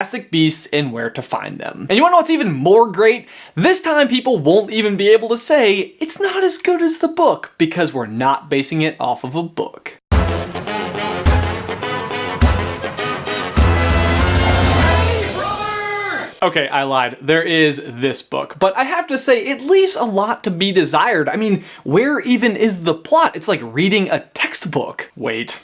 Fantastic Beasts and Where to Find Them. And you wanna know what's even more great? This time people won't even be able to say it's not as good as the book because we're not basing it off of a book. Okay, I lied. There is this book, but I have to say it leaves a lot to be desired. I mean, where even is the plot? It's like reading a textbook. Wait.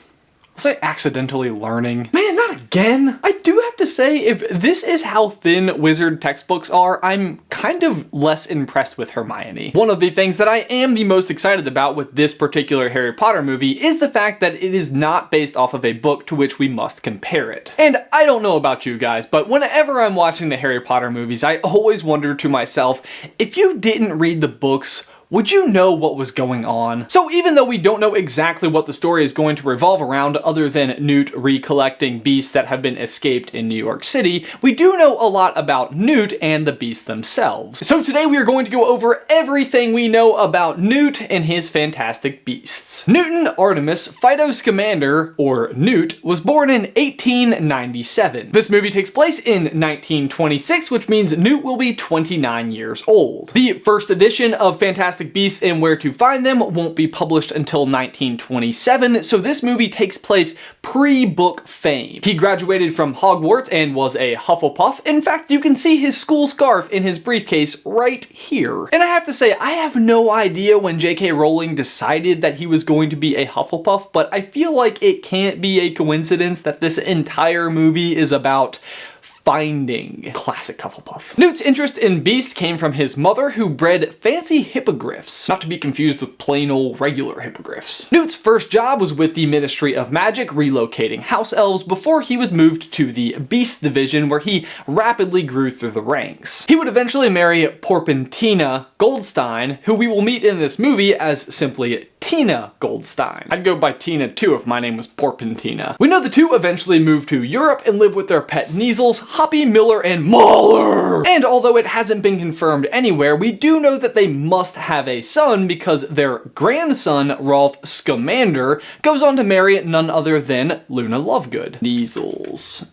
Was I accidentally learning? Man, not again! I do have to say, if this is how thin wizard textbooks are, I'm kind of less impressed with Hermione. One of the things that I am the most excited about with this particular Harry Potter movie is the fact that it is not based off of a book to which we must compare it. And I don't know about you guys, but whenever I'm watching the Harry Potter movies, I always wonder to myself, if you didn't read the books, would you know what was going on? So even though we don't know exactly what the story is going to revolve around other than Newt recollecting beasts that have been escaped in New York City, we do know a lot about Newt and the beasts themselves. So today we are going to go over everything we know about Newt and his fantastic beasts. Newton Artemis Fido Scamander, or Newt, was born in 1897. This movie takes place in 1926, which means Newt will be 29 years old. The first edition of Fantastic Beasts and Where to Find Them won't be published until 1927, so this movie takes place pre-book fame. He graduated from Hogwarts and was a Hufflepuff. In fact, you can see his school scarf in his briefcase right here. And I have to say, I have no idea when J.K. Rowling decided that he was going to be a Hufflepuff, but I feel like it can't be a coincidence that this entire movie is about finding. Classic Hufflepuff. Newt's interest in beasts came from his mother, who bred fancy hippogriffs, not to be confused with plain old regular hippogriffs. Newt's first job was with the Ministry of Magic, relocating house elves before he was moved to the Beasts division, where he rapidly grew through the ranks. He would eventually marry Porpentina Goldstein, who we will meet in this movie as simply Tina Goldstein. I'd go by Tina too if my name was Porpentina. We know the two eventually moved to Europe and live with their pet Measles, Hoppy, Miller, and Mauler! And although it hasn't been confirmed anywhere, we do know that they must have a son because their grandson, Rolf Scamander, goes on to marry none other than Luna Lovegood. Neasels.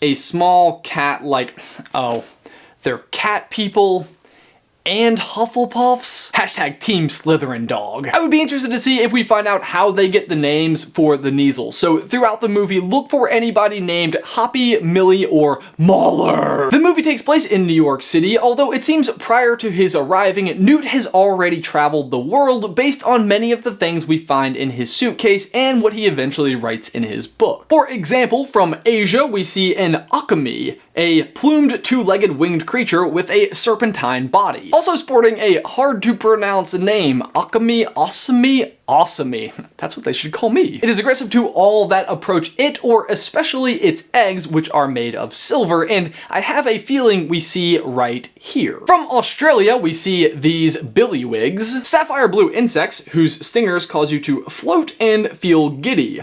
A small cat like, oh, they're cat people and Hufflepuffs? Hashtag Team Slytherin dog. I would be interested to see if we find out how they get the names for the Neasels. So throughout the movie, look for anybody named Hoppy, Millie, or Mauler. The movie takes place in New York City, although it seems prior to his arriving, Newt has already traveled the world based on many of the things we find in his suitcase and what he eventually writes in his book. For example, from Asia, we see an Akami, a plumed two-legged winged creature with a serpentine body. Also sporting a hard-to-pronounce name, Asami. That's what they should call me. It is aggressive to all that approach it, or especially its eggs, which are made of silver, and I have a feeling we see right here. From Australia, we see these billywigs, sapphire blue insects whose stingers cause you to float and feel giddy.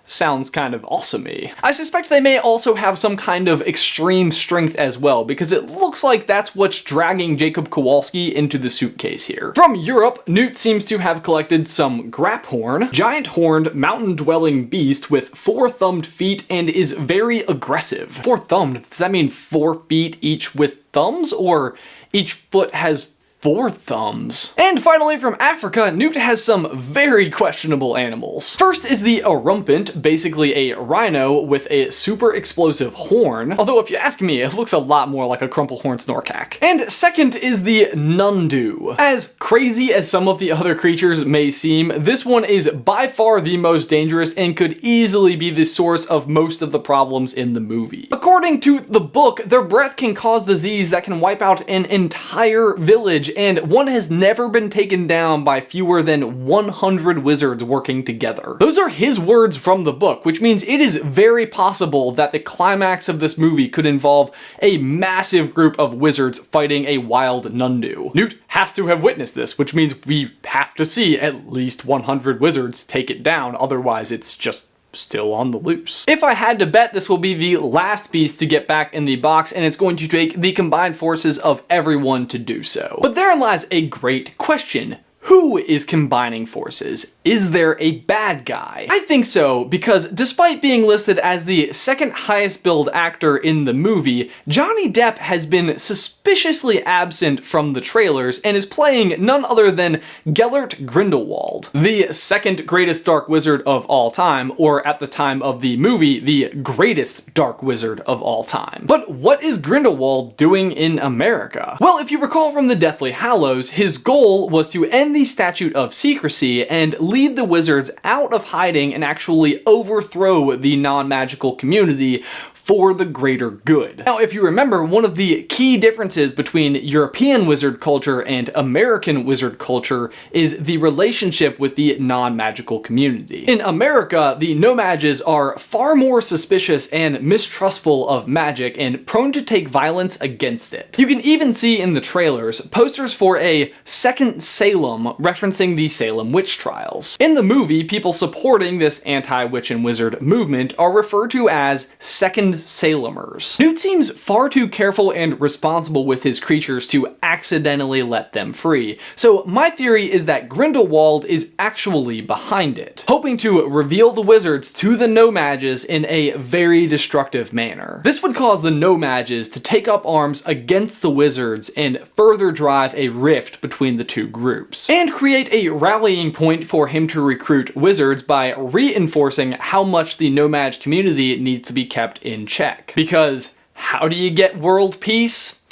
Sounds kind of awesome-y. I suspect they may also have some kind of extreme strength as well, because it looks like that's what's dragging Jacob Kowalski into the suitcase here. From Europe, Newt seems to have collected some Graphorn, giant-horned, mountain-dwelling beast with 4-thumbed feet and is very aggressive. 4-thumbed, does that mean 4 feet each with thumbs, or each foot has 4 thumbs. And finally, from Africa, Newt has some very questionable animals. First is the Arumpant, basically a rhino with a super explosive horn, although if you ask me, it looks a lot more like a crumplehorn snorkack. And second is the Nundu. As crazy as some of the other creatures may seem, this one is by far the most dangerous and could easily be the source of most of the problems in the movie. According to the book, their breath can cause disease that can wipe out an entire village, and one has never been taken down by fewer than 100 wizards working together. Those are his words from the book, which means it is very possible that the climax of this movie could involve a massive group of wizards fighting a wild Nundu. Newt has to have witnessed this, which means we have to see at least 100 wizards take it down, otherwise it's just still on the loose. If I had to bet, this will be the last beast to get back in the box, and it's going to take the combined forces of everyone to do so. But therein lies a great question. who is combining forces? Is there a bad guy? I think so, because despite being listed as the second highest billed actor in the movie, Johnny Depp has been suspiciously absent from the trailers and is playing none other than Gellert Grindelwald, the second greatest dark wizard of all time, or at the time of the movie, the greatest dark wizard of all time. But what is Grindelwald doing in America? Well, if you recall from the Deathly Hallows, his goal was to end the Statute of Secrecy and lead the wizards out of hiding and actually overthrow the non-magical community for the greater good. Now, if you remember, one of the key differences between European wizard culture and American wizard culture is the relationship with the non-magical community. In America, the no-mages are far more suspicious and mistrustful of magic and prone to take violence against it. You can even see in the trailers posters for a second Salem referencing the Salem witch trials. In the movie, people supporting this anti-witch and wizard movement are referred to as second Salemers. Newt seems far too careful and responsible with his creatures to accidentally let them free, so my theory is that Grindelwald is actually behind it, hoping to reveal the wizards to the no-mages in a very destructive manner. This would cause the no-mages to take up arms against the wizards and further drive a rift between the two groups, and create a rallying point for him to recruit wizards by reinforcing how much the no-mage community needs to be kept in check. Because how do you get world peace?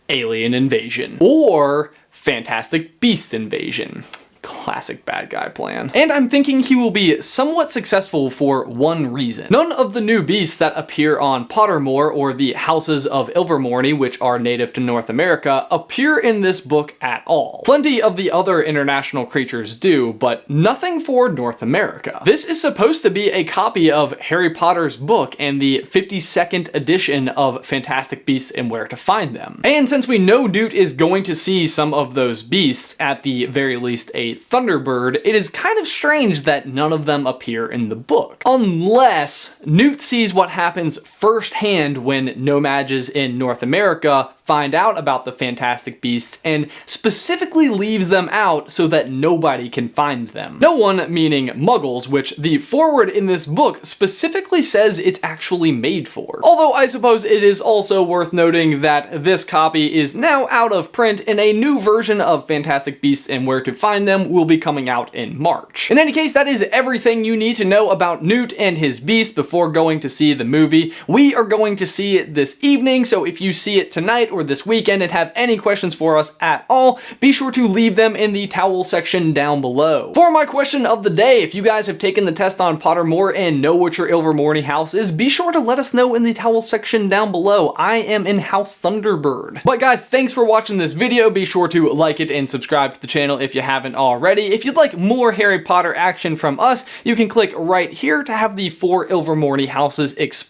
Alien invasion. Or Fantastic Beasts invasion. Classic bad guy plan. And I'm thinking he will be somewhat successful for one reason. None of the new beasts that appear on Pottermore or the Houses of Ilvermorny, which are native to North America, appear in this book at all. Plenty of the other international creatures do, but nothing for North America. This is supposed to be a copy of Harry Potter's book and the 52nd edition of Fantastic Beasts and Where to Find Them. And since we know Newt is going to see some of those beasts, at the very least a Thunderbird, it is kind of strange that none of them appear in the book. Unless Newt sees what happens firsthand when no-mages in North America find out about the Fantastic Beasts and specifically leaves them out so that nobody can find them. No one meaning muggles, which the foreword in this book specifically says it's actually made for. Although I suppose it is also worth noting that this copy is now out of print and a new version of Fantastic Beasts and Where to Find Them will be coming out in March. In any case, that is everything you need to know about Newt and his beast before going to see the movie. We are going to see it this evening, so if you see it tonight or this weekend and have any questions for us at all, be sure to leave them in the towel section down below. For my question of the day, if you guys have taken the test on Pottermore and know what your Ilvermorny house is, be sure to let us know in the towel section down below. I am in House Thunderbird. But guys, thanks for watching this video. Be sure to like it and subscribe to the channel if you haven't already. If you'd like more Harry Potter action from us, you can click right here to have the 4 Ilvermorny houses explained.